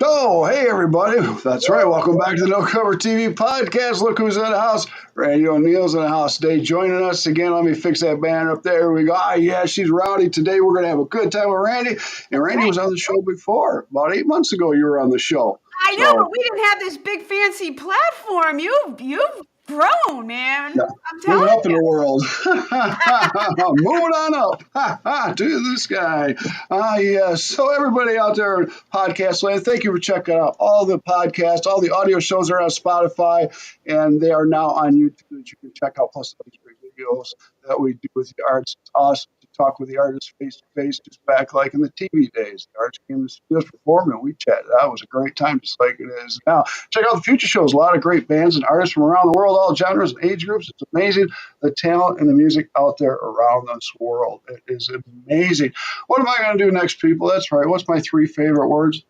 So, hey everybody, that's right. Welcome back to the No Cover TV podcast. Look who's in the house. Randie O'Neil's in the house today, joining us again. Let me fix that banner up there. Here we go. Yeah, she's rowdy today. We're going to have a good time with Randie. And Randie was on the show before. About 8 months ago, you were on the show. I know, but we didn't have this big fancy platform. You've grown, man. Yeah, I'm moving telling up in you. the world. Moving on up to the sky. Yes. So everybody out there in podcast land, thank you for checking out all the podcasts. All the audio shows are on Spotify, and they are now on YouTube that you can check out, plus the great videos that we do with the artists. It's awesome to talk with the artists face to face, just back like in the TV days. The artists came to the studios, performed, and we chatted. That was a great time, just like it is now. Check out the future shows. A lot of great bands and artists from around the world, all genres and age groups. It's amazing, the talent and the music out there around this world. It is amazing. What am I going to do next, people? That's right. What's my three favorite words?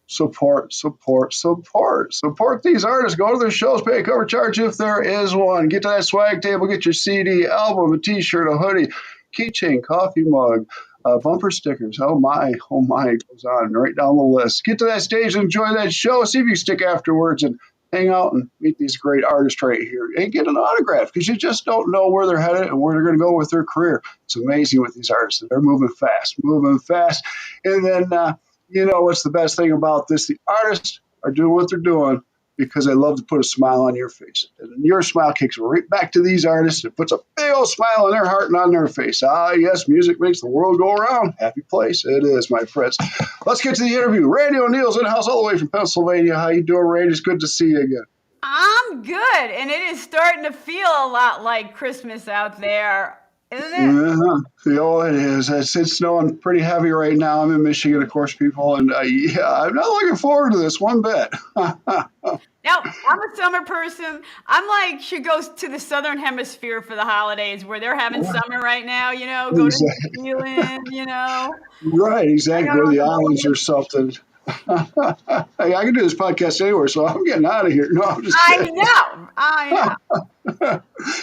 Support, support, support. Support these artists. Go to their shows, pay a cover charge if there is one. Get to that swag table, get your CD, album, a t-shirt, a hoodie, keychain, coffee mug, bumper stickers. Oh my, it goes on right down the list. Get to that stage and enjoy that show. See if you can stick afterwards and hang out and meet these great artists right here and get an autograph, because you just don't know where they're headed and where they're going to go with their career. It's amazing with these artists. They're moving fast. And then, what's the best thing about this? The artists are doing what they're doing because they love to put a smile on your face. And your smile kicks right back to these artists. It puts a big old smile on their heart and on their face. Yes, music makes the world go around. Happy place. It is, my friends. Let's get to the interview. Randie O'Neil's in the house all the way from Pennsylvania. How you doing, Randie? It's good to see you again. I'm good, and it is starting to feel a lot like Christmas out there, isn't it? It is. It's snowing pretty heavy right now. I'm in Michigan, of course, people, and I'm not looking forward to this one bit. Now, I'm a summer person. I'm like, should go to the southern hemisphere for the holidays where they're having summer right now, go to New Zealand. Right, exactly. Go to the islands or something. Hey, I can do this podcast anywhere, so I'm getting out of here. No, I'm just kidding. I know.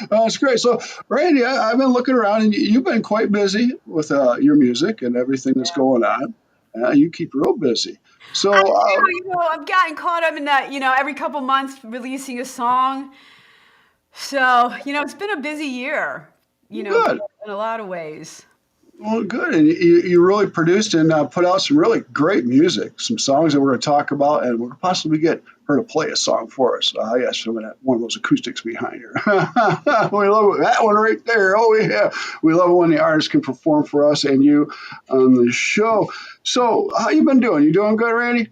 That's great. So, Randie, I've been looking around, and you've been quite busy with your music and everything that's going on. You keep real busy. So, I've gotten caught up in that, every couple months releasing a song. So, it's been a busy year, good. in a lot of ways. Well, good. And you really produced and put out some really great music, some songs that we're going to talk about, and we'll possibly get her to play a song for us. Yes, one of those acoustics behind her. We love that one right there. Oh, yeah. We love it when the artist can perform for us and you on the show. So how you been doing? You doing good, Randie?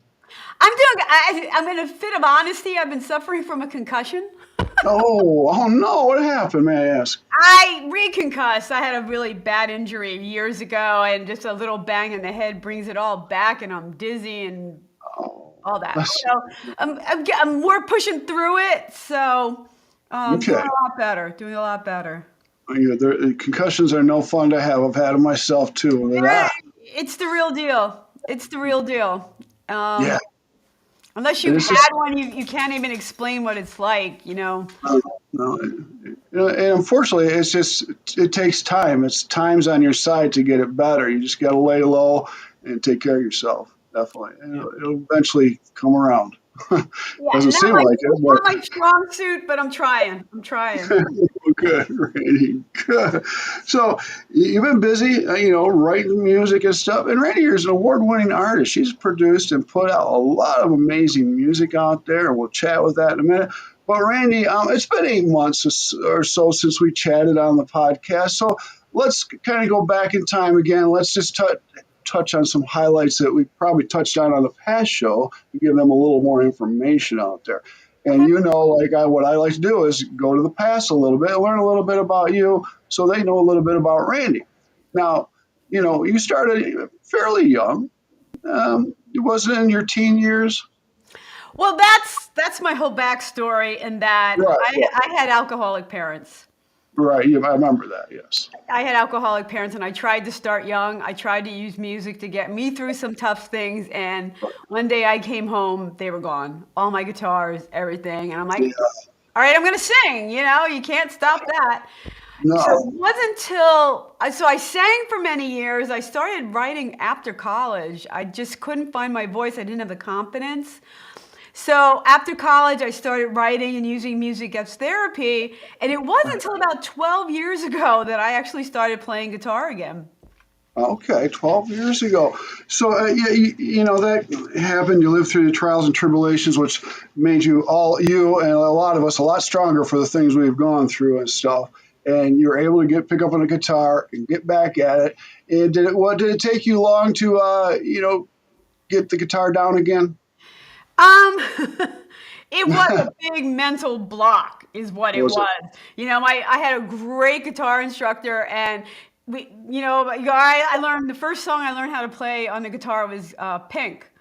I'm in a fit of honesty. I've been suffering from a concussion. Oh no, what happened, may I ask? I reconcussed. I had a really bad injury years ago, and just a little bang in the head brings it all back, and I'm dizzy and all that. So I'm more pushing through it, so doing a lot better. Concussions are no fun to have. I've had them myself, too. It's the real deal. Yeah. Unless you've had one, you can't even explain what it's like, No. And unfortunately, it takes time. It's time's on your side to get it better. You just got to lay low and take care of yourself. Definitely. And it'll eventually come around. Doesn't seem like it. Not my strong suit, but I'm trying. Good, Randie. Good. So you've been busy, writing music and stuff. And Randie is an award-winning artist. She's produced and put out a lot of amazing music out there, and we'll chat with that in a minute. But Randie, it's been 8 months or so since we chatted on the podcast. So let's kind of go back in time again. Let's just touch on some highlights that we probably touched on the past show to give them a little more information out there. And what I like to do is go to the past a little bit, learn a little bit about you so they know a little bit about Randie. Now, you started fairly young. Was it in your teen years? Well, that's my whole backstory in that I had alcoholic parents. Right, I remember that, yes. I had alcoholic parents, and I tried to start young. I tried to use music to get me through some tough things, and one day I came home, they were gone. All my guitars, everything, and I'm like, all right, I'm going to sing, you can't stop that. So No. it wasn't until so I sang for many years. I started writing after college. I just couldn't find my voice. I didn't have the confidence. So after college, I started writing and using music as therapy. And it wasn't until about 12 years ago that I actually started playing guitar again. Okay, 12 years ago. So, yeah, that happened. You lived through the trials and tribulations, which made you and a lot of us, a lot stronger for the things we've gone through and stuff. And you're able to pick up on a guitar and get back at it. And did it take you long to, get the guitar down again? Um, it was a big mental block, is what it Was it? was. I had a great guitar instructor, and I learned the first song I learned how to play on the guitar was Pink,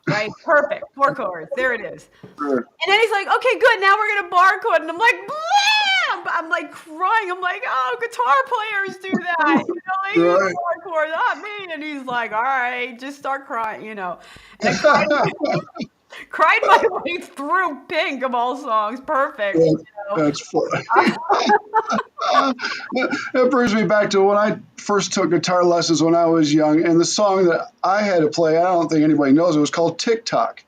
right? Perfect, 4 chords, there it is. Sure. And then he's like, "Okay, good, now we're gonna bar chord," and I'm like, "Blam!" I'm like crying. I'm like, "Oh, guitar players do that, they use Right. bar chords, not me." And he's like, "All right, just start crying." And I cried my way through Pink of all songs. Perfect. That- That's funny. That brings me back to when I first took guitar lessons when I was young, and the song that I had to play, I don't think anybody knows, it was called Tick Tock,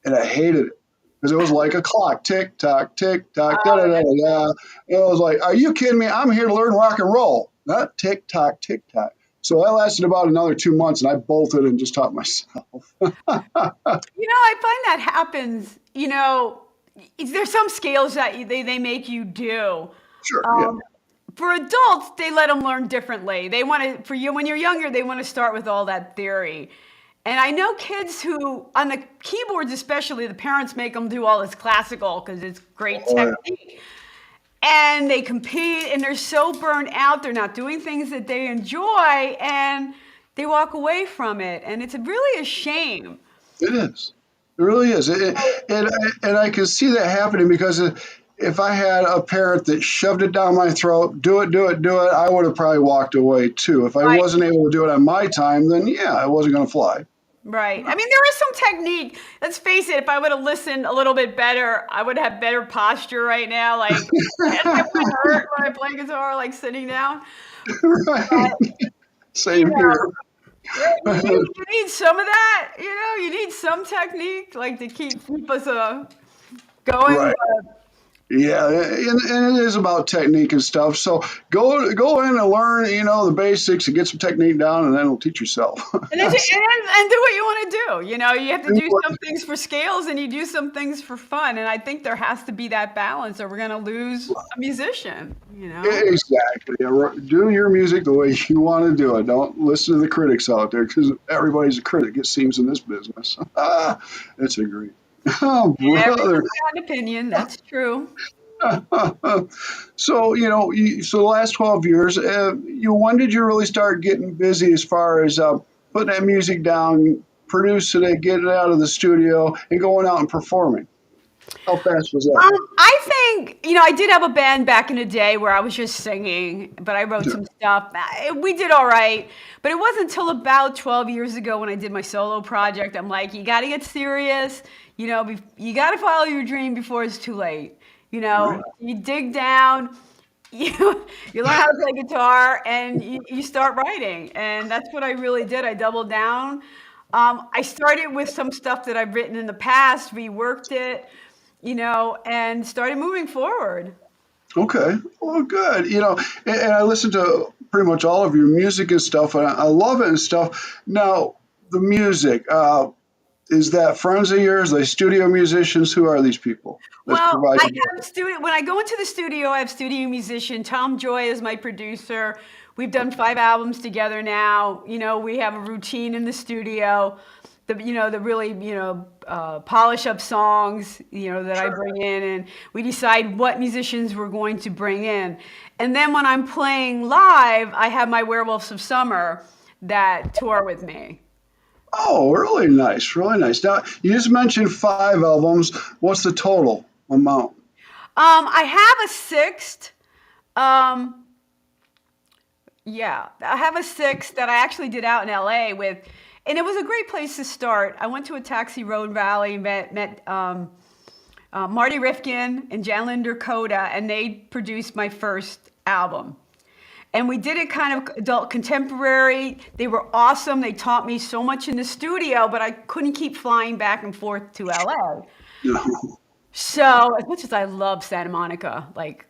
and I hated it because it was like a clock, tick tock, da da da da da. And I was like, "Are you kidding me? I'm here to learn rock and roll, not tick tock, tick tock." So I lasted about another 2 months, and I bolted and just taught myself. I find that happens. There's some scales that they make you do. Sure, yeah, Um, for adults, they let them learn differently. They want to, for you, when you're younger, they want to start with all that theory. And I know kids who, on the keyboards especially, the parents make them do all this classical because it's great oh, yeah. technique. And they compete and they're so burnt out, they're not doing things that they enjoy, and they walk away from it. And it's really a shame. It is. It really is. And I can see that happening because if I had a parent that shoved it down my throat, do it, do it, do it, I would have probably walked away too. If I Right. wasn't able to do it on my time, then yeah, I wasn't going to fly. Right. I mean, there is some technique. Let's face it, if I would have listened a little bit better, I would have better posture right now. Like, and I wouldn't hurt when I play guitar, like sitting down. Right. But, you Same here. know, yeah, you need some of that. You need some technique, like to keep us going. Right. Yeah, and it is about technique and stuff. So go in and learn, the basics and get some technique down, and then it'll teach yourself. And do what you want to do. You have to do some things for scales and you do some things for fun. And I think there has to be that balance or we're going to lose a musician. Exactly. Yeah, do your music the way you want to do it. Don't listen to the critics out there because everybody's a critic, it seems, in this business. It's a great. Oh, brother. Everyone's got an opinion. That's true. So, so the last 12 years, when did you really start getting busy as far as putting that music down, producing it, getting it out of the studio, and going out and performing? How fast was that? I think, I did have a band back in the day where I was just singing, but I wrote some stuff. We did all right. But it wasn't until about 12 years ago when I did my solo project. I'm like, you got to get serious. You got to follow your dream before it's too late. Right. You dig down, you, you learn how to play guitar, and you start writing. And that's what I really did. I doubled down. I started with some stuff that I've written in the past, reworked it, and started moving forward. Okay. Well, good. And I listen to pretty much all of your music and stuff, and I love it and stuff. Now, the music, is that friends of yours? Are they studio musicians? Who are these people that's Well, I providing? have studio when I go into the studio, I have studio musician. Tom Joy is my producer. We've done 5 albums together now. We have a routine in the studio. The really, polish up songs, that I bring in, and we decide what musicians we're going to bring in. And then when I'm playing live, I have my Werewolves of Summer that tour with me. Oh, really nice, really nice. Now, you just mentioned 5 albums. What's the total amount? I have a sixth. Um, yeah, I have a sixth that I actually did out in LA with, and it was a great place to start. I went to a Taxi Road rally, met Marty Rifkin and Janlin Dakota, and they produced my first album. and we did it kind of adult contemporary. They were awesome. They taught me so much in the studio, but I couldn't keep flying back and forth to LA. So as much as I love Santa Monica, like,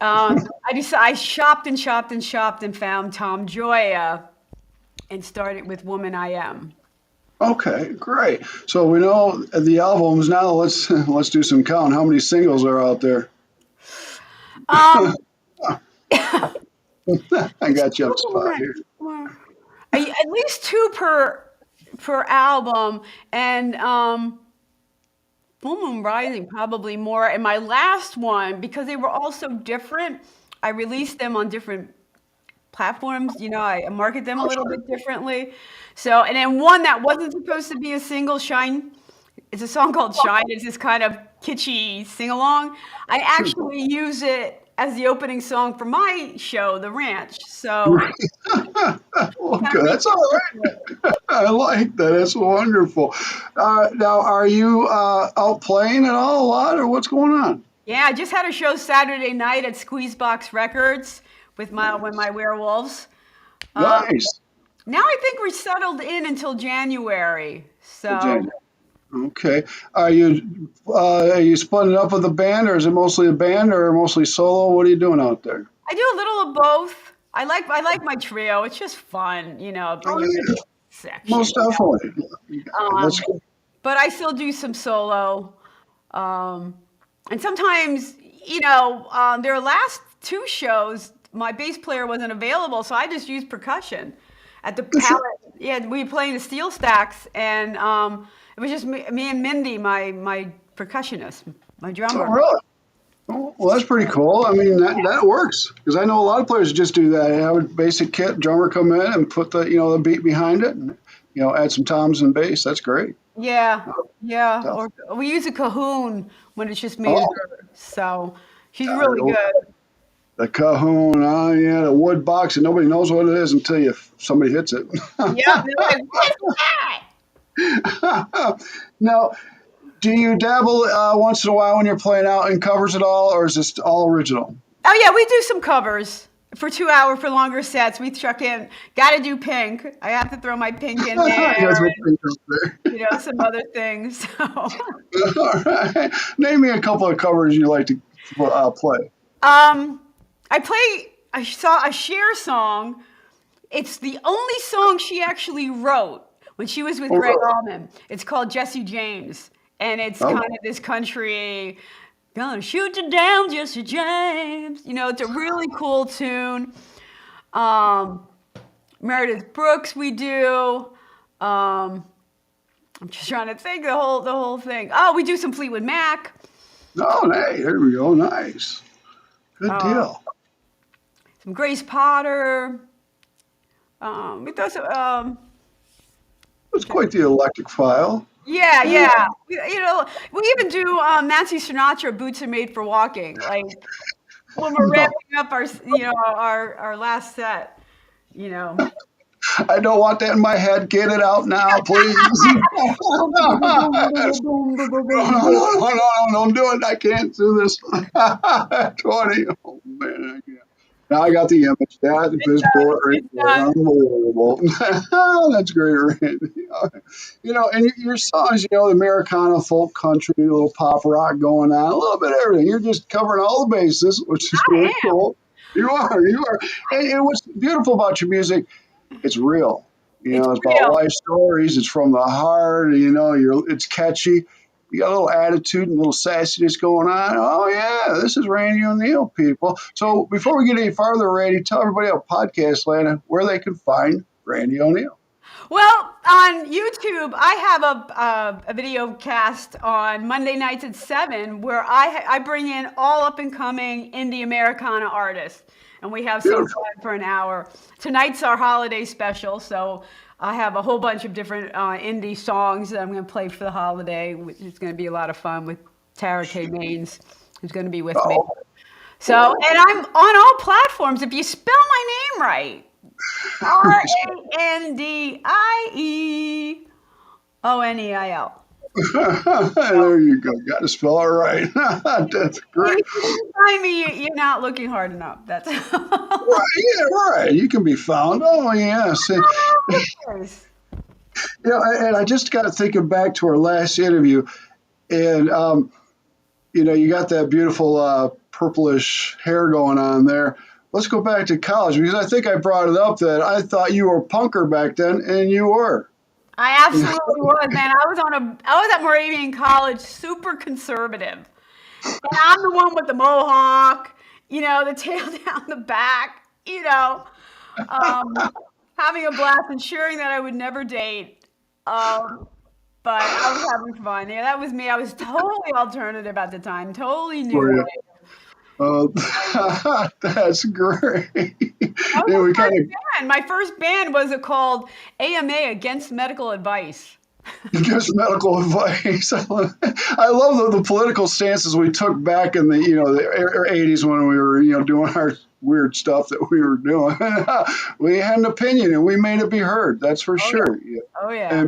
I shopped and shopped and shopped and found Tom Joya and started with Woman I Am. Okay, great. So we know the albums now. Let's do some count. How many singles are out there? Um, I got you on the spot here. At least two per album, and Full Moon Rising probably more. And my last one, because they were all so different, I released them on different platforms. I market them a little bit differently. So, and then one that wasn't supposed to be a single, Shine. It's a song called Shine. It's this kind of kitschy sing along. I actually use it as the opening song for my show, The Ranch. So, Okay, that's all right. I like that. That's wonderful. Now, are you out playing at all a lot, or what's going on? yeah, I just had a show Saturday night at Squeezebox Records with my werewolves. Um, Nice. Now I think we're settled in until January. So Virginia. Okay. Are you splitting up with a band, or is it mostly a band, or mostly solo? What are you doing out there? I do a little of both. I like my trio. It's just fun, Oh bringing in yeah, section. most definitely. That's Um, good. but I still do some solo. Um, and sometimes, their last two shows, my bass player wasn't available, so I just used percussion at the Sure. palette. Yeah, we were playing the steel stacks, and it was just me and Mindy, my percussionist, my Oh, drummer. really? Oh, well, that's pretty cool. I mean, that works because I know a lot of players just do that. They have a basic kit, drummer come in and put the beat behind it, and add some toms and bass. That's great. Yeah, yeah. Stuff. Or we use a cajon when it's just me and Oh, her. So she's yeah, really good. the cajon. Oh, yeah, the wood box, and nobody knows what it is until somebody hits it. Yep. They're like, what's that? Now, do you dabble once in a while when you're playing out in covers at all, or is this all original? Oh yeah, we do some covers for 2 hour for longer sets. We chuck in. Got to do Pink. I have to throw my Pink in You guys there, will and think up there. some other things. So, All right. Name me a couple of covers you like to play. um, I saw a Cher song. It's the only song she actually wrote when she was with Oh, Greg really? Allman. It's called Jesse James, and it's Oh, kind of this country. Gonna shoot you down, Jesse James. It's a really cool tune. Um, Meredith Brooks, we do. Um, I'm just trying to think the whole thing. Oh, we do some Fleetwood Mac. oh, hey, here we go. Nice. Good Uh, deal. some Grace Potter. We throw some. It's quite the electric file. Yeah, Yeah. yeah. We even do Nancy Sinatra. Boots are made for walking. Like when we're No, wrapping up our last set. You know. I don't want that in my head. Get it out now, please. No, Boom, boom, boom, boom, no, boom, boom, boom, boom, boom, boom. no, don't do it. I can't do this. 20. Oh, man, I can't. Now I got the image. That It this does. board right It there. does. Unbelievable. That's great, Randy. And your songs, the Americana, folk, country, a little pop rock going on, a little bit of everything. You're just covering all the bases, which is I really am. cool. You are. And what's beautiful about your music, it's real. It's It's about real. life stories. It's from the heart. It's catchy. You got a little attitude and a little sassiness going on. Oh yeah, this is Randy O'Neil, people. So before we get any farther, Randy, tell everybody on podcast land where they can find Randy O'Neil. Well, on YouTube, I have a video cast on Monday nights at 7 where I bring in all up and coming indie Americana artists, and we have some Beautiful. fun for an hour. Tonight's our holiday special, so I have a whole bunch of different indie songs that I'm going to play for the holiday, which is going to be a lot of fun with Tara K. Maines, who's going to be with me. Oh, So, and I'm on all platforms. If you spell my name right, RandieOneil. There you go. Got to spell it right. That's When great. you find me, you're not looking hard enough. That's Right, yeah, right. You can be found. Oh, yes. Yes. And I just got thinking back to our last interview, and you got that beautiful purplish hair going on there. Let's go back to college because I think I brought it up that I thought you were a punker back then, and you were. I absolutely was, man. I was at Moravian College, super conservative. And I'm the one with the mohawk, the tail down the back, um, having a blast, ensuring that I would never date. Um, but I was having fun. Yeah, that was me. I was totally alternative at the time, totally new For you. wave. That's great. That was Yeah, we my kind first of band. My first band was called AMA, Against Medical Advice. gives medical advice. I love the political stances we took back in the 80s when we were doing our weird stuff that we were doing. We had an opinion and we made it be heard. That's for Oh yeah. sure. Yeah. Oh yeah.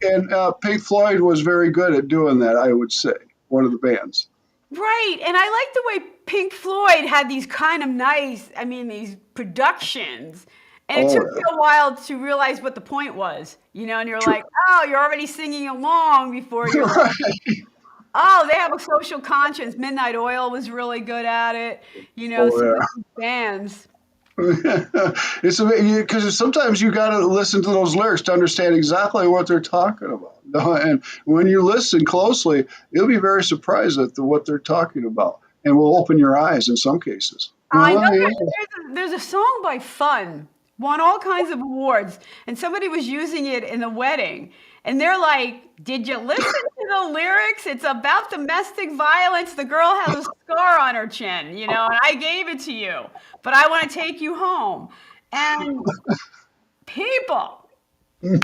And Pink Floyd was very good at doing that. I would say one of the bands. Right. And I like the way Pink Floyd had these kind of nice, I mean, these productions. And it Oh took me a while to realize what the point was, and you're like, oh, you're already singing along before you're like, Right. oh, they have a social conscience. Midnight Oil was really good at it, Oh some yeah. of these bands. It's because sometimes you got to listen to those lyrics to understand exactly what they're talking about. And when you listen closely, you'll be very surprised at what they're talking about, and will open your eyes in some cases. I know Yeah. there's a song by Fun, won all kinds of awards, and somebody was using it in a wedding. And they're like, did you listen to the lyrics? It's about domestic violence. The girl has a scar on her chin, and I gave it to you, but I want to take you home. And people, pay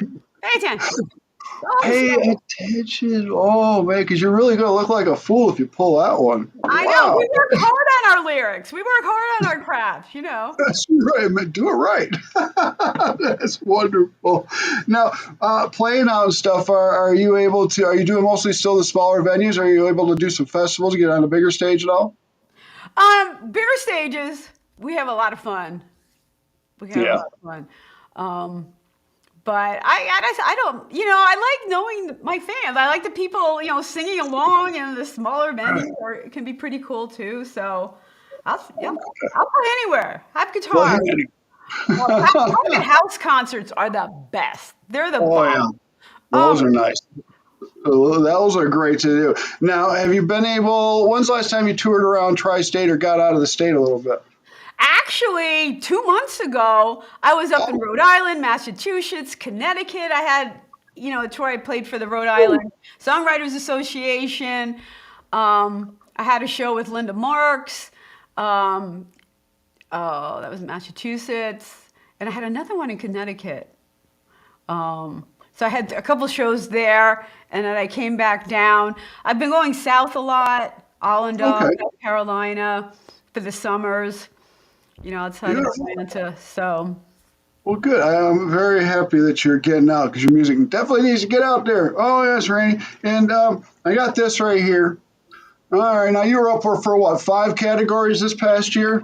attention. Pay Also, attention. Oh man, because you're really gonna look like a fool if you pull that one. I know Wow. we work hard on our lyrics. We work hard on our craft. That's right, man. Do it right. That's wonderful. Now, playing out stuff, are you able to? Are you doing mostly still the smaller venues? Are you able to do some festivals, get on a bigger stage at all? Bigger stages, we have a lot of fun. We have a Yeah. lot of fun. Um, but I don't, I like knowing my fans. I like the people, singing along in the smaller venues, or it can be pretty cool too. So yeah, I'll play anywhere. I have Well, guitar. hey, Well, private house concerts are the best. They're the oh bomb. yeah, Oh those are nice. Those are great to do. Now, have you been able? When's the last time you toured around tri-state or got out of the state a little bit? Actually, 2 months ago, I was up in Rhode Island, Massachusetts, Connecticut. I had, a tour. I played for the Rhode Island Songwriters Association. I had a show with Linda Marks. Um, oh, that was Massachusetts. And I had another one in Connecticut. So I had a couple shows there, and then I came back down. I've been going south a lot, Allendale, Okay, South Carolina, for the summers, outside of beautiful. Atlanta. So, Well, good. I am very happy that you're getting out because your music definitely needs to get out there. Oh yes, Randy. And I got this right here. All right, now you were up for what, 5 categories this past year?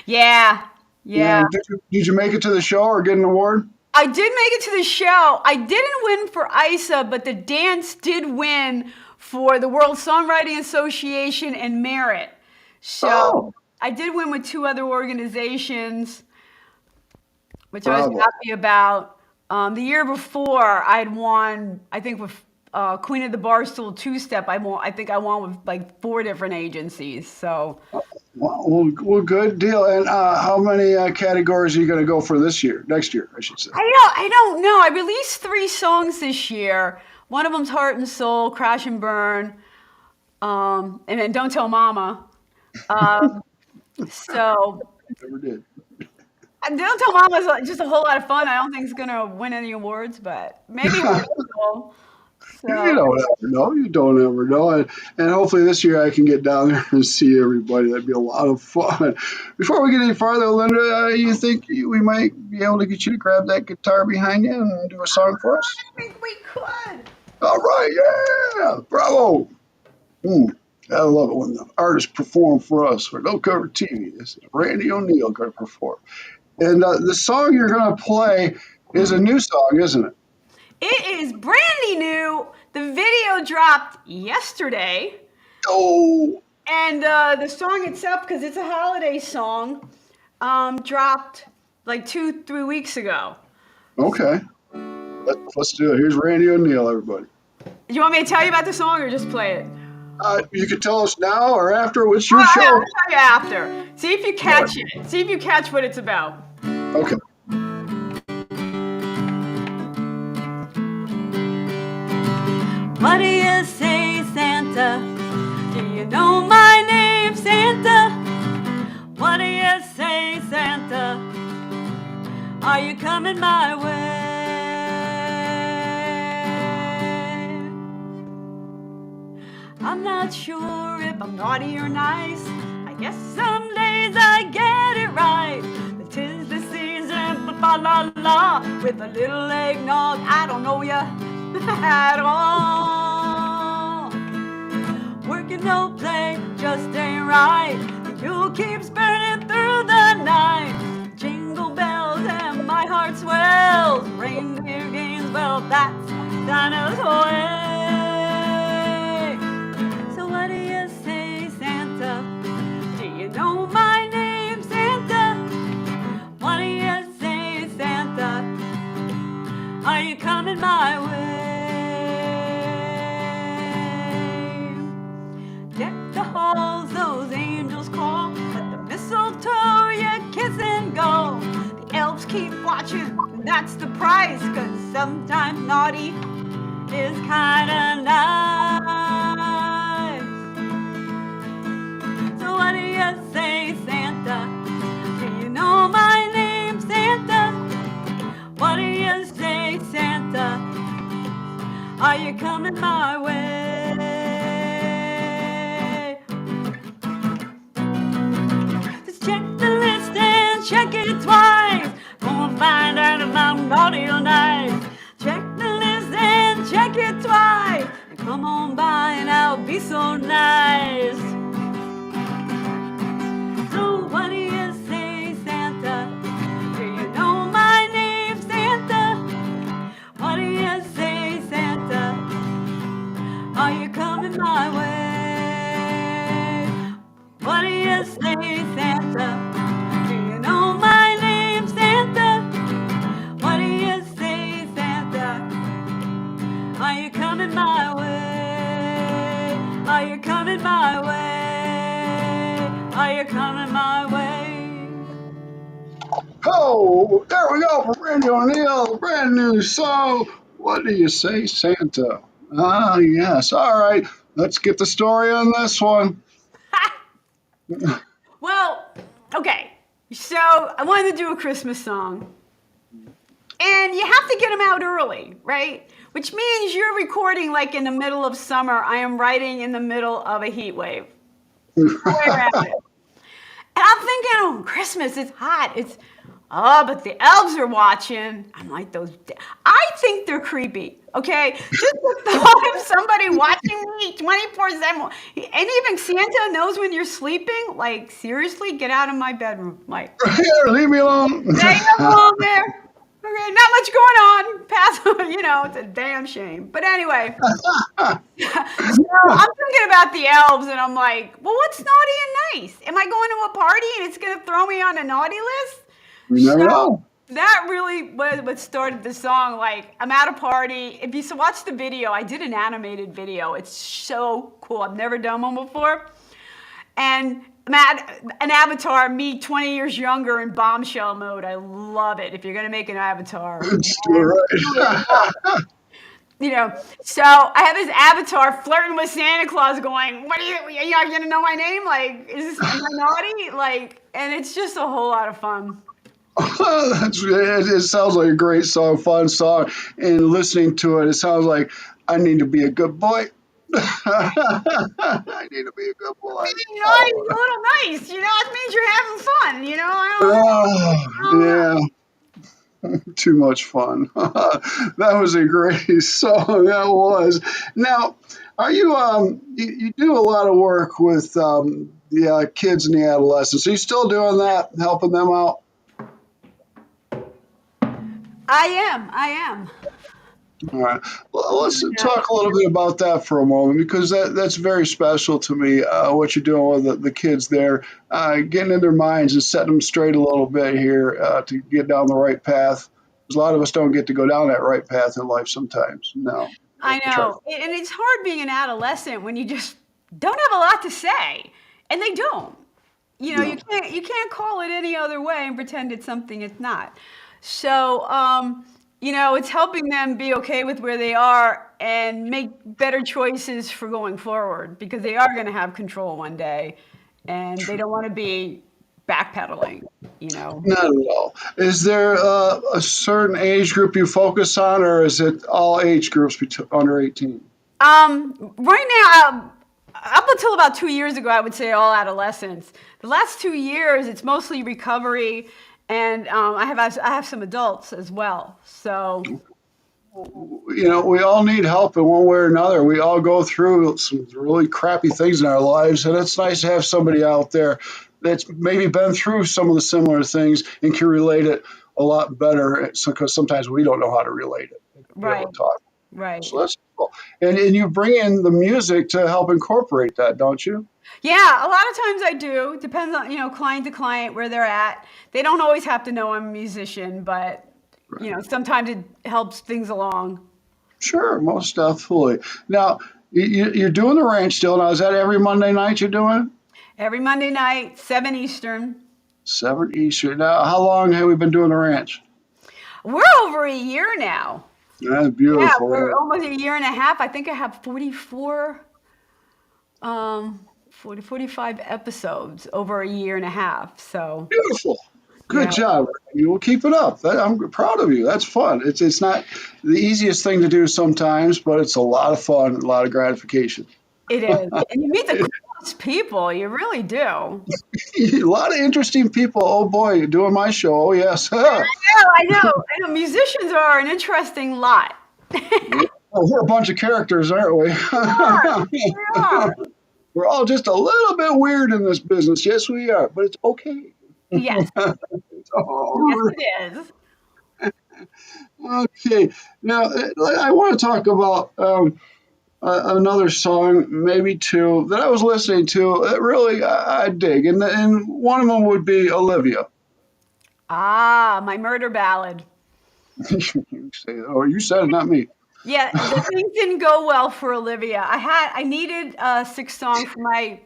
yeah, yeah. And did you make it to the show or get an award? I did make it to the show. I didn't win for ISA, but the dance did win for the World Songwriting Association and Merit. Oh, So I did win with two other organizations, which I was bravo. happy about. The year before, I'd won, I think, with Queen of the Barstool Two-Step. I think I won with like 4 different agencies. So Well, good deal. And how many categories are you going to go for this year? Next year, I should say. I don't know. I released 3 songs this year. One of them's Heart and Soul, Crash and Burn, and then Don't Tell Mama. Um, so Never did. Don't Tell Mama is just a whole lot of fun. I don't think it's gonna win any awards, but maybe Heart and Soul. You So don't ever know. You don't ever know. And hopefully this year I can get down there and see everybody. That'd be a lot of fun. Before we get any farther, Linda, you think we might be able to get you to grab that guitar behind you and do a song for us? I think we could. All right, yeah, bravo. Mm, I love it when the artists perform for us for No Cover TV. This is Randie O'Neil going to perform. And the song you're going to play is a new song, isn't it? It is brandy new. The video dropped yesterday. Oh, And the song itself, because it's a holiday song, dropped like 2, 3 weeks ago. okay. Let's do it. Here's Randie O'Neil, everybody. Do you want me to tell you about the song or just play it? You can tell us now or after. It's Oh, your yeah, show. I'll tell you after. See if you All right. catch it. See if you catch what it's about. Okay. What do you say, Santa? Do you know my name, Santa? What do you say, Santa? Are you coming my way? I'm not sure if I'm naughty or nice. I guess some days I get it right. But 'tis the season, fa la la, with a little eggnog. I don't know ya at all. Working no play just ain't right. The Yule keeps burning through the night. Jingle bells and my heart swells. Reindeer games, well, that's Santa's way. So what do you say, Santa? Do you know my name, Santa? What do you say, Santa? Are you coming my way? Deck the halls, those angels call. Let the mistletoe you kiss and go. The elves keep watching, and that's the price. 'Cause sometimes naughty is kinda nice. So what do you say, Santa? Do you know my name, Santa? What do you say, Santa? Are you coming my way? Just check the list and check it twice. Gonna find out if I'm naughty or nice. Check the list and check it twice. And come on by and I'll be so nice. So what do you say, Santa? Do you know my name, Santa? What do you say, Santa? Are you coming my way? What do you say, Santa? Do you know my name, Santa? What do you say, Santa? Are you coming my way? Are you coming my way? Are you coming my way? Oh, there we go from Randie O'Neil, brand new song. What do you say, Santa? Ah, yes. All right. Let's get the story on this one. Well, okay. So I wanted to do a Christmas song. And you have to get them out early, right? Which means you're recording like in the middle of summer. I am writing in the middle of a heat wave. Where at it? And I'm thinking, oh, Christmas, it's hot. But the elves are watching. I'm like, I think they're creepy, okay? Just the thought of somebody watching me 24/7. And even Santa knows when you're sleeping. Like, seriously, get out of my bedroom. Like, Here, leave me alone. stay alone there. Okay, not much going on. It's a damn shame. But anyway, so I'm thinking about the elves, and I'm like, well, what's naughty and nice? Am I going to a party and it's going to throw me on a naughty list? You never know. That really was what started the song. Like, I'm at a party. If you watch the video, I did an animated video. It's so cool. I've never done one before. And I'm at an avatar, me 20 years younger in bombshell mode. I love it. If you're going to make an avatar. Just do it right. So I have this avatar flirting with Santa Claus going, are you not going to know my name? Like, am I naughty? Like, and it's just a whole lot of fun. It sounds like a great song, fun song. And listening to it, it sounds like I need to be a good boy. I need to be a good boy. Being naughty is a little nice. It means you're having fun. I don't know. Yeah. Too much fun. That was a great song. That was. Now, are you do a lot of work with the kids and the adolescents? Are you still doing that, helping them out? I am. I am. All right. Well, let's talk a little bit about that for a moment because that's very special to me. What you're doing with the kids there, getting in their minds and setting them straight a little bit here to get down the right path. 'Cause a lot of us don't get to go down that right path in life sometimes. No, we I have to try. know. And it's hard being an adolescent when you just don't have a lot to say. And they don't. No. You can't call it any other way and pretend it's something it's not. So, it's helping them be okay with where they are and make better choices for going forward because they are going to have control one day and they don't want to be backpedaling, you know. Not at all. Is there a certain age group you focus on, or is it all age groups under 18? Right now, up until about 2 years ago, I would say all adolescents. The last 2 years, it's mostly recovery, and I have some adults as well. So We all need help in one way or another. We all go through some really crappy things in our lives, and it's nice to have somebody out there that's maybe been through some of the similar things and can relate it a lot better. Because sometimes we don't know how to relate it. Be right, able to talk. right. So that's cool. And you bring in the music to help incorporate that, don't you? Yeah, a lot of times I do. Depends on, client to client where they're at. They don't always have to know I'm a musician, but sometimes it helps things along. Sure, most definitely. Now, you're doing the ranch still. Now, is that every Monday night you're doing? Every Monday night, 7 Eastern. 7 Eastern. Now, how long have we been doing the ranch? We're over a year now. That's Yeah, beautiful. we're almost a year and a half. I think I have 45 episodes over a year and a half. So, Beautiful. Good yeah, job. You will keep it up. I'm proud of you. That's fun. It's not the easiest thing to do sometimes, but it's a lot of fun, a lot of gratification. it is. And you meet the coolest people. You really do. A A lot of interesting people. Oh boy, doing my show. Oh yes. I know. I know. Musicians are an interesting lot. Well, we're a bunch of characters, aren't we? We are. We're all just a little bit weird in this business. Yes, we are, but it's okay. Yes, It's all yes, right. it is. Okay. Now, I want to talk about another song, maybe two, that I was listening to that really I dig. And one of them would be Olivia. Ah, my murder ballad. You say, oh, you said it, not me. Yeah, the things didn't go well for Olivia. I needed a sixth song for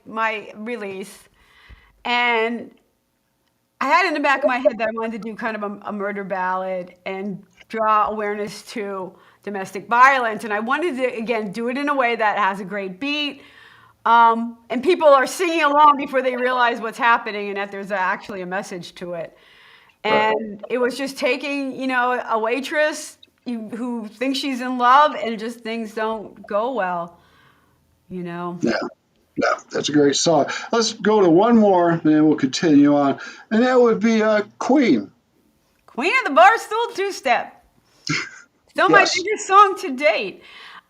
my release, and I had in the back of my head that I wanted to do kind of a murder ballad and draw awareness to domestic violence. And I wanted to, again, do it in a way that has a great beat. And people are singing along before they realize what's happening and that there's actually a message to it. Right. And it was just taking, a waitress who thinks she's in love and just things don't go well, you know. Yeah. Yeah, that's a great song. Let's go to one more, and then we'll continue on. And that would be Queen. Queen of the Barstool Two-Step. Still my Yes. favorite song to date.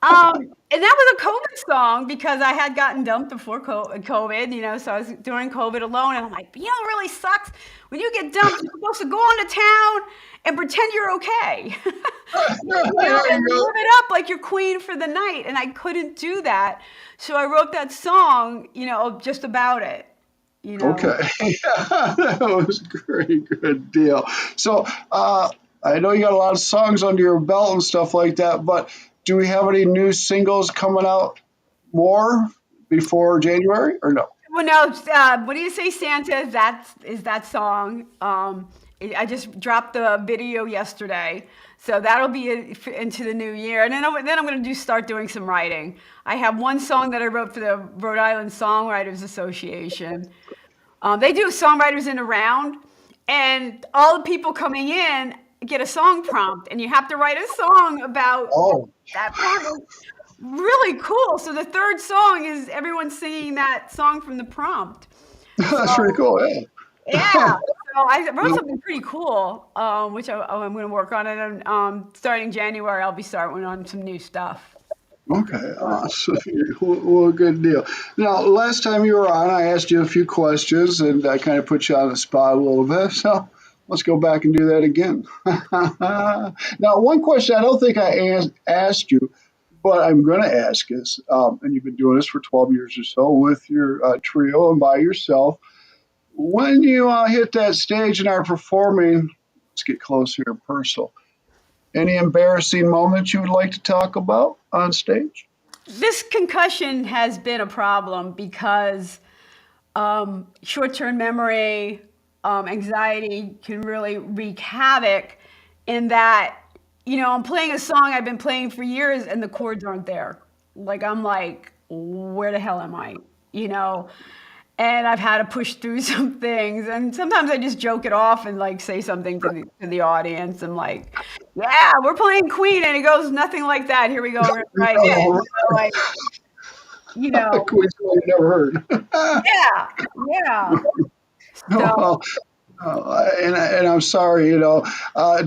And that was a COVID song because I had gotten dumped before COVID, so I was during COVID alone. And I'm like, it really sucks. When you get dumped, you're supposed to go on to town and pretend you're okay. There And you go. live it up like you're queen for the night. And I couldn't do that. So I wrote that song, just about it. Okay. That was great. Good deal. So I know you got a lot of songs under your belt and stuff like that, but do we have any new singles coming out more before January or no? Well, no. What do you say, Santa? Is that song? I just dropped the video yesterday, so that'll be into the new year. And then I'm going to start doing some writing. I have one song that I wrote for the Rhode Island Songwriters Association. They do songwriters in a round, and all the people coming in get a song prompt, and you have to write a song about Oh, that prompt. Really cool. So the third song is everyone singing that song from the prompt. that's pretty cool. Yeah. Yeah. So I wrote something pretty cool, which I'm going to work on it. And starting January, I'll be starting on some new stuff. Okay, awesome. Well, good deal. Now, last time you were on, I asked you a few questions and I kind of put you on the spot a little bit. So let's go back and do that again. Now, one question I don't think I asked you, but I'm going to ask is, and you've been doing this for 12 years or so with your trio and by yourself. When you hit that stage and are performing, let's get close here and personal. Any embarrassing moments you would like to talk about on stage? This concussion has been a problem because short-term memory, anxiety can really wreak havoc in that, I'm playing a song I've been playing for years and the chords aren't there. Like, I'm like, where the hell am I? You know? And I've had to push through some things, and sometimes I just joke it off and like say something to the audience. I'm like, "Yeah, we're playing Queen," and it goes nothing like that. Here we go, we're gonna try again. No, Like, you know, quiz you never heard. yeah, yeah. So Well, and I'm sorry,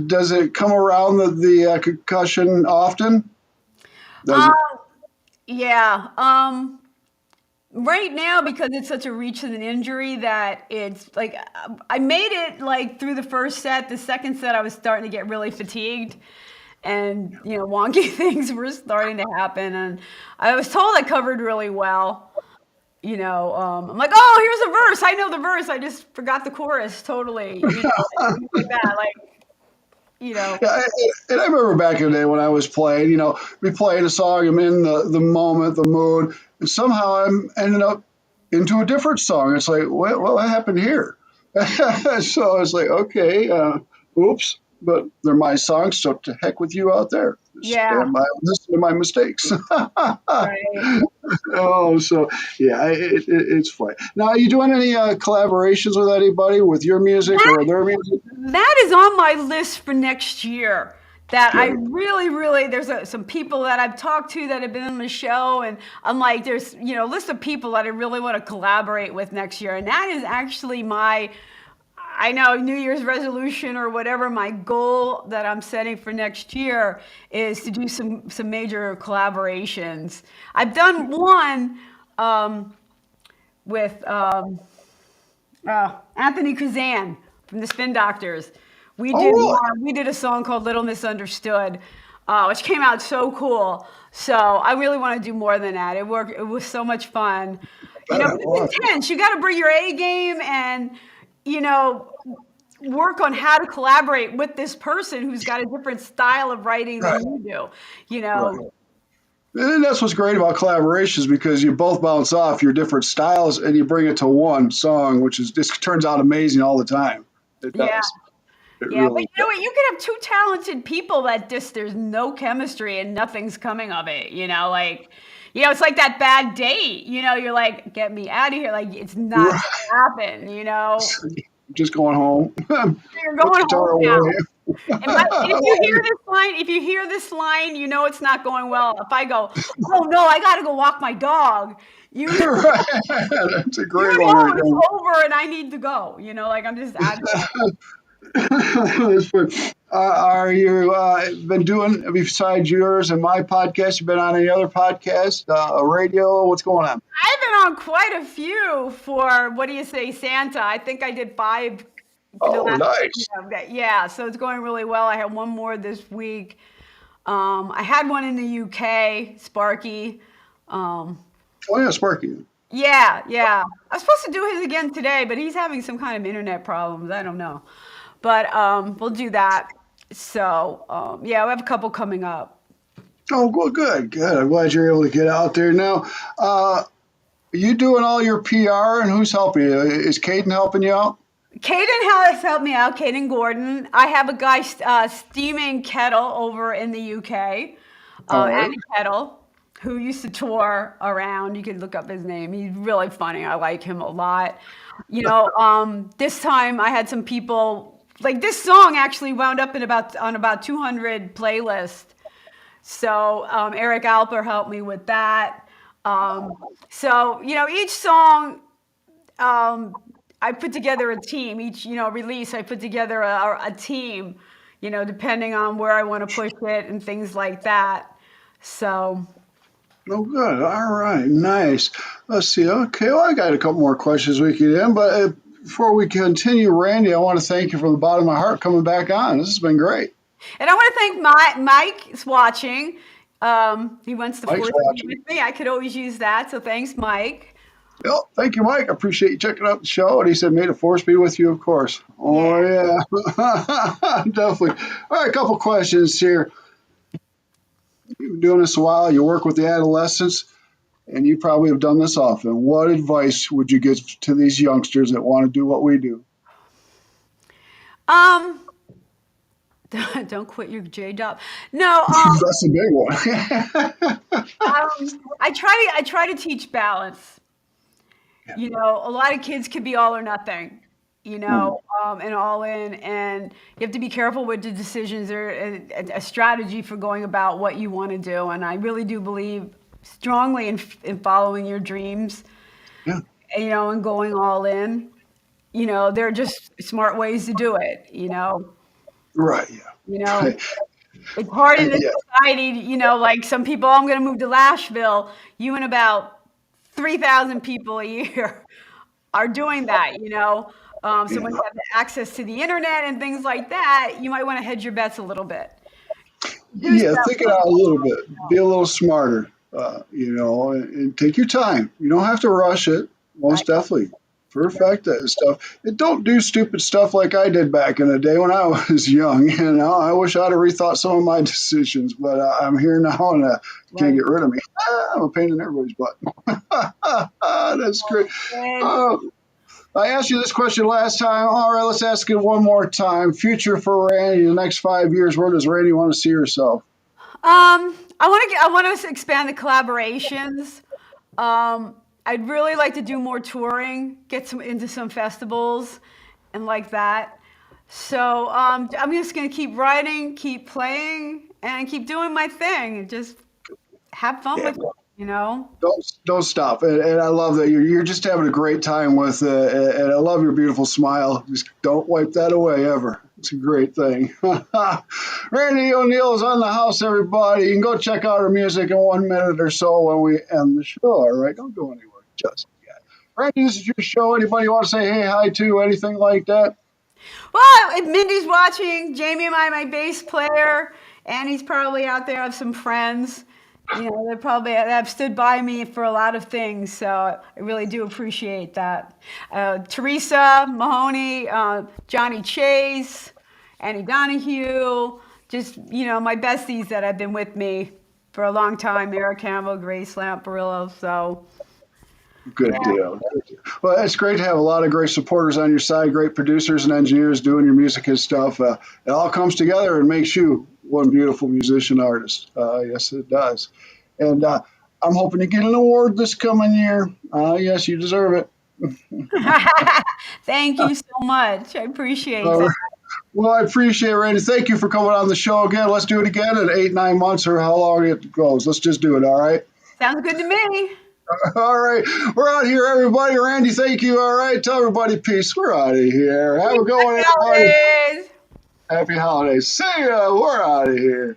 does it come around the concussion often? Does um, it? yeah. Right now, because it's such a reach and an injury that it's like I made it like through the first set. The second set, I was starting to get really fatigued, and wonky things were starting to happen. And I was told I covered really well. I'm like, oh, here's a verse. I know the verse. I just forgot the chorus totally. Things like that. Like, you know, Yeah, and I remember back in the day when I was playing, we played a song, I'm in the moment, the mood, and somehow I'm ended up into a different song. It's like, what happened here? So I was like, okay, oops, but they're my songs, so to heck with you out there. Just yeah, stand by and listen to my mistakes. right. Oh, so yeah, it's funny. Now, are you doing any collaborations with anybody with your music or their music? That is on my list for next year. That I Good. really, really, there's some people that I've talked to that have been on the show, and I'm like, there's, a list of people that I really want to collaborate with next year. And that is actually I know, New Year's resolution or whatever, my goal that I'm setting for next year is to do some major collaborations. I've done one with Anthony Kazan from the Spin Doctors. We Oh, did really? one, we did a song called Little Misunderstood, which came out so cool. So I really want to do more than that. It worked. It was so much fun. Bet it But was. it's intense. You got to bring your A game and you know work on how to collaborate with this person who's got a different style of writing than Right, you do. You right. know, And that's what's great about collaborations because you both bounce off your different styles and you bring it to one song, which is just turns out amazing all the time. It yeah. does. It Yeah, but really you know what? You can have two talented people that just there's no chemistry and nothing's coming of it. Like, it's like that bad date. You're like, get me out of here. Like, it's not does. gonna happen. Just going home. You're Put the going guitar home now. away. And if you hear this line, it's not going well. If I go, oh no, I gotta go walk my dog. You Right. That's a you great one know right it's there. over and I need to go. Like I'm just out of there. That's fun. Are you been doing besides yours and my podcast? You been on any other podcast, radio? What's going on? I've been on quite a few for what do you say, Santa? I think I did 5 for the Oh, last nice. yeah, so it's going really well. I had one more this week. I had one in the UK, Sparky. Um, Oh yeah, Sparky. yeah, yeah. I was supposed to do his again today, but he's having some kind of internet problems. I don't know. But we'll do that. So yeah, we have a couple coming up. Oh, well, good, good. I'm glad you're able to get out there now. You doing all your PR, and who's helping you? Is Caden helping you out? Caden has helped me out, Caden Gordon. I have a guy steaming Kettle over in the UK, All right. Andy Kettle, who used to tour around. You can look up his name. He's really funny. I like him a lot. This time I had some people like this song actually wound up on about 200 playlists. So Eric Alper helped me with that. So each song um, I put together a team. Each, release, I put together a team, depending on where I want to push it and things like that. So, Oh, good. All right. Nice. Let's see. Okay. Well, I got a couple more questions we could end, but before we continue, Randy, I want to thank you from the bottom of my heart coming back on. This has been great. and I want to thank Mike is watching. He wants to Mike's force me watching. with me. I could always use that. So thanks, Mike. Yep. Thank you, Mike. I appreciate you checking out the show. And he said, "May the force be with you," of course. Yeah. Oh, yeah. Definitely. All right. A couple questions here. You've been doing this a while. You work with the adolescents, and you probably have done this often. What advice would you give to these youngsters that want to do what we do? Um, don't quit your J job. No. That's a big one. I try to teach balance. Yeah. A lot of kids could be all or nothing, Mm, and all in, and you have to be careful with the decisions or a strategy for going about what you want to do. And I really do believe strongly in following your dreams, yeah. and going all in. There are just smart ways to do it. Right. You Yeah. know, it's hard in this Yeah. society. Like some people, I'm going to move to Lashville. You and about 3,000 people a year are doing that. So when Yeah. you have the access to the internet and things like that, you might want to hedge your bets a little bit. Do Yeah. stuff Think it like out a little bit. Be a little smarter. And take your time. You don't have to rush it. that. Most definitely. Perfect that stuff. And don't do stupid stuff like I did back in the day when I was young. I wish I'd have rethought some of my decisions, but I'm here now and can't Right. get rid of me. I'm a pain in everybody's butt. That's great. And Uh, I asked you this question last time. All right, let's ask it one more time. Future for Randy in the next 5 years. Where does Randy want to see herself? I want to expand the collaborations. I'd really like to do more touring, get into some festivals, and like that. So I'm just gonna keep writing, keep playing, and keep doing my thing, and just have fun Yeah, with it. don't stop. And I love that you're just having a great time with it. And I love your beautiful smile. Just don't wipe that away ever. It's a great thing. Randie O'Neil is on the house, everybody. You can go check out her music in 1 minute or so when we end the show. All right, don't go anywhere just yet. Randy, this is your show. Anybody want to say hey, hi to, anything like that? Well, if Mindy's watching, Jamie and I, my bass player, and he's probably out there. I have some friends. They probably have stood by me for a lot of things, so I really do appreciate that. Teresa Mahoney, Johnny Chase, Annie Donahue, just my besties that have been with me for a long time. Eric Campbell, Grace Lamparillo. So Good deal. Well, it's great to have a lot of great supporters on your side, great producers and engineers doing your music and stuff. It all comes together and makes you one beautiful musician artist. Yes, it does. And I'm hoping to get an award this coming year. Yes, you deserve it. thank you so much. I appreciate Uh, that. well, I appreciate it, Randy. Thank you for coming on the show again. Let's do it again in 8, 9 months or how long it goes. Let's just do it. All right. Sounds good to me. All right. We're out here, everybody. Randy, thank you. All right. Tell everybody peace. We're out of here. Have a good one, Happy everybody. holidays. Happy holidays. See ya. We're out of here.